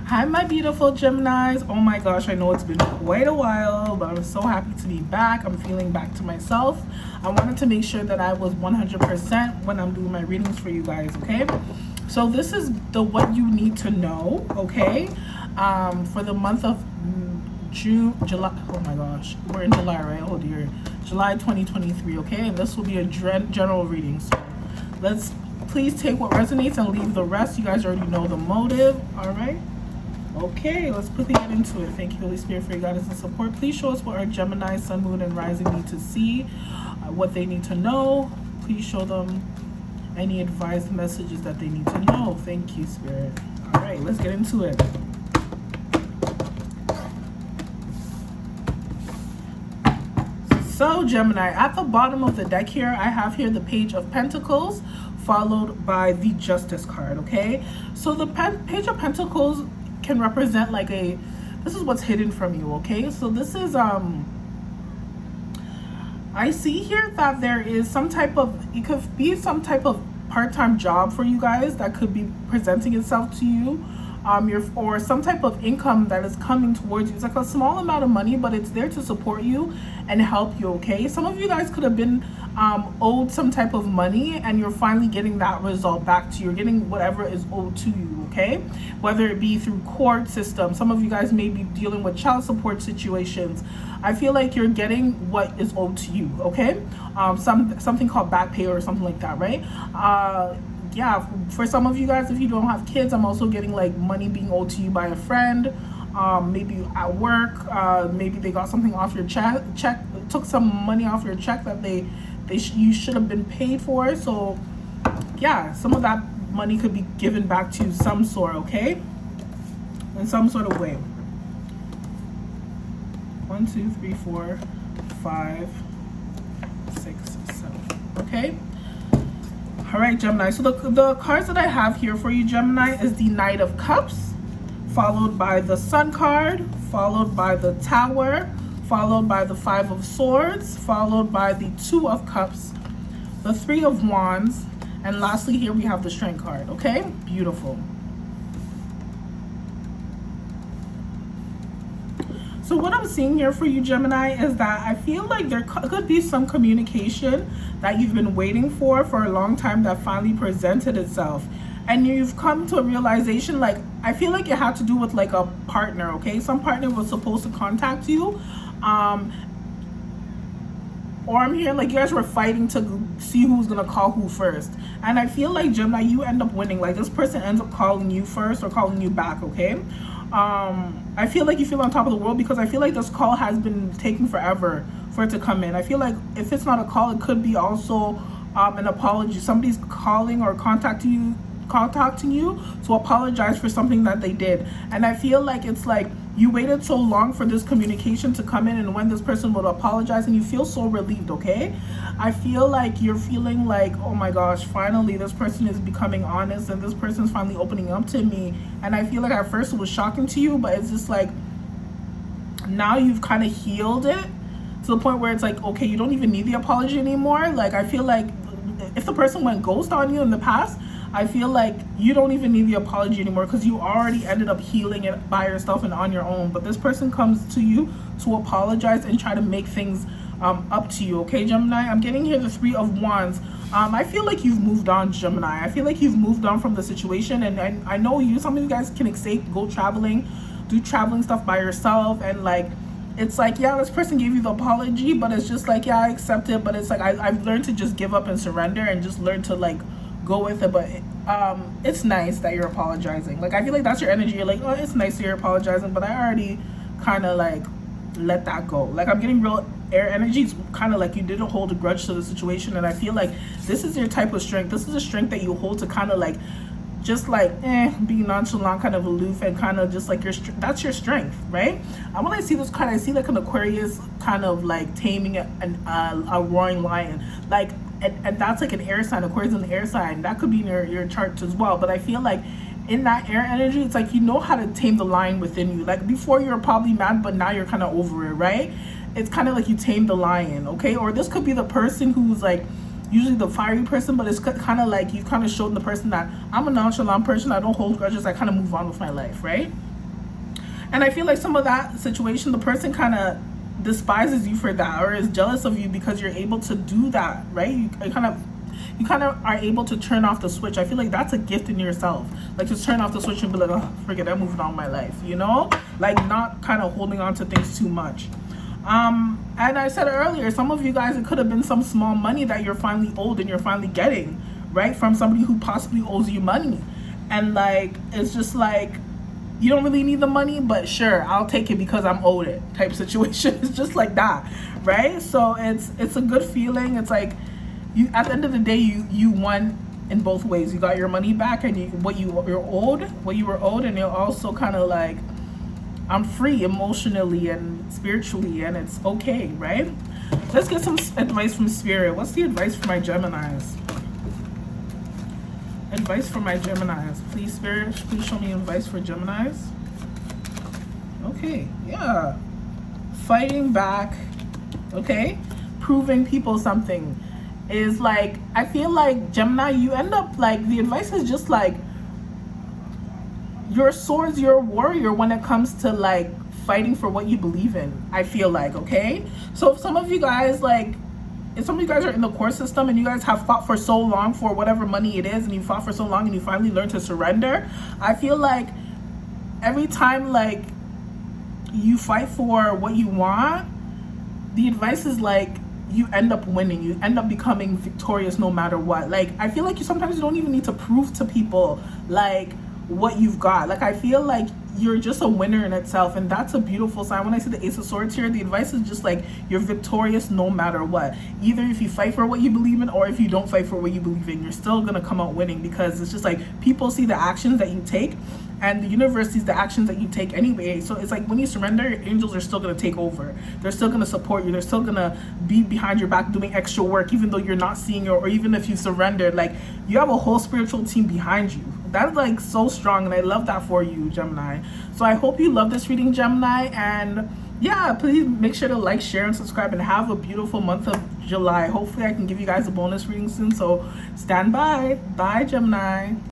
Hi, my beautiful Geminis. Oh my gosh, I know it's been quite a while, but I'm so happy to be back. I'm feeling back to myself. I wanted to make sure that I was 100% when I'm doing my readings for you guys, okay? So this is the what you need to know, okay? For the month of July. Oh my gosh, we're in July, right? Oh dear. July 2023, okay? And this will be a general reading. So let's please take what resonates and leave the rest. You guys already know the motive, all right? Okay, let's quickly get into it. Thank you, Holy Spirit, for your guidance and support. Please show us what our Gemini, Sun, Moon, and Rising need to see, what they need to know. Please show them any advice messages that they need to know. Thank you, Spirit. All right, let's get into it. So, Gemini, at the bottom of the deck here, I have here the Page of Pentacles, followed by the Justice card, okay? So the Page of Pentacles can represent like this is what's hidden from you, okay? So this is I see here that there is some type of, it could be some type of part-time job for you guys that could be presenting itself to you, or some type of income that is coming towards you. It's like a small amount of money, but it's there to support you and help you, okay? Some of you guys could have been owed some type of money, and you're finally getting that result back to you. You're getting whatever is owed to you, okay? Whether it be through court system. Some of you guys may be dealing with child support situations. I feel like you're getting what is owed to you, okay? Something called back pay or something like that, right? Yeah, for some of you guys, if you don't have kids, I'm also getting like money being owed to you by a friend, maybe at work, maybe they got something off your check, took some money off your check that you should have been paid for. So yeah, some of that money could be given back to you some sort, okay? In some sort of way. 1, 2, 3, 4, 5, 6, 7, okay? All right, Gemini, so the cards that I have here for you, Gemini, is the Knight of Cups, followed by the Sun card, followed by the Tower, followed by the Five of Swords, followed by the Two of Cups, the Three of Wands, and lastly here we have the Strength card, okay? Beautiful. So what I'm seeing here for you, Gemini, is that I feel like there could be some communication that you've been waiting for a long time that finally presented itself. And you've come to a realization, like, I feel like it had to do with like a partner, okay? Some partner was supposed to contact you. Or I'm hearing like you guys were fighting to see who's gonna call who first. And I feel like, Gemini, you end up winning. Like this person ends up calling you first or calling you back, okay? I feel like you feel on top of the world because I feel like this call has been taking forever for it to come in. I feel like if it's not a call, it could be also an apology. Somebody's calling or contacting you to apologize for something that they did. And I feel like it's like you waited so long for this communication to come in, and when this person would apologize and you feel so relieved, okay? I feel like you're feeling like, oh my gosh, finally this person is becoming honest and this person's finally opening up to me. And I feel like at first it was shocking to you, but it's just like now you've kind of healed it to the point where it's like, okay, you don't even need the apology anymore. Like I feel like if the person went ghost on you in the past, I feel like you don't even need the apology anymore because you already ended up healing it by yourself and on your own. But this person comes to you to apologize and try to make things up to you, okay, Gemini? I'm getting here the Three of Wands. I feel like you've moved on, Gemini. I feel like you've moved on from the situation, and I know some of you guys can escape, go traveling, do traveling stuff by yourself, and like it's like, yeah, this person gave you the apology, but it's just like, yeah, I accept it, but it's like I've learned to just give up and surrender and just learn to like go with it. But it's nice that you're apologizing. Like I feel like that's your energy. You're like, oh, it's nice that you're apologizing, but I already kind of like let that go. Like I'm getting real air energy. It's kind of like you didn't hold a grudge to the situation, and I feel like this is your type of strength. This is a strength that you hold to kind of like just like be nonchalant, kind of aloof, and kind of just like that's your strength, right? When I see this card, I see like an Aquarius kind of like taming a roaring lion, like, and that's like an air sign. Aquarius is an air sign. That could be in your chart as well. But I feel like in that air energy, it's like you know how to tame the lion within you. Like before you were probably mad, but now you're kind of over it, right? It's kind of like you tame the lion, okay? Or this could be the person who's like usually the fiery person, but it's kind of like you've kind of shown the person that I'm a nonchalant person. I don't hold grudges. I kind of move on with my life, right? And I feel like some of that situation, the person kind of despises you for that or is jealous of you because you're able to do that, right? You kind of are able to turn off the switch. I feel like that's a gift in yourself. Like, just turn off the switch and be like, oh, forget it, I'm moving on with my life, you know? Like, not kind of holding on to things too much. And I said earlier, some of you guys, it could have been some small money that you're finally owed and you're finally getting, right? From somebody who possibly owes you money. And like, it's just like, you don't really need the money, but sure, I'll take it because I'm owed it type situation. It's just like that, right? So it's a good feeling. It's like, you, at the end of the day, you won in both ways. You got your money back and what you were owed, and you're also kind of like, I'm free emotionally and spiritually, and it's okay, right? Let's get some advice from Spirit. What's the advice for my Geminis? Advice for my Geminis. Please, Spirit, please show me advice for Geminis. Okay, yeah. Fighting back, okay? Proving people something is like, I feel like, Gemini, you end up like, the advice is just like, your sword's your warrior when it comes to like fighting for what you believe in, I feel like, okay? So if some of you guys like, if some of you guys are in the court system and you guys have fought for so long for whatever money it is, and you fought for so long and you finally learn to surrender, I feel like every time like you fight for what you want, the advice is like, you end up winning, you end up becoming victorious no matter what. Like, I feel like you sometimes don't even need to prove to people like what you've got. Like, I feel like you're just a winner in itself, and that's a beautiful sign. When I see the Ace of Swords here, the advice is just like, you're victorious no matter what. Either if you fight for what you believe in, or if you don't fight for what you believe in, you're still gonna come out winning, because it's just like, people see the actions that you take, and the universe sees the actions that you take anyway. So it's like, when you surrender, your angels are still gonna take over. They're still gonna support you. They're still gonna be behind your back doing extra work, even though you're not seeing it, or even if you surrendered, like, you have a whole spiritual team behind you. That's like so strong, and I love that for you, Gemini. So I hope you love this reading, Gemini, and yeah, please make sure to like, share, and subscribe, and have a beautiful month of July. Hopefully I can give you guys a bonus reading soon, so stand by. Bye, Gemini.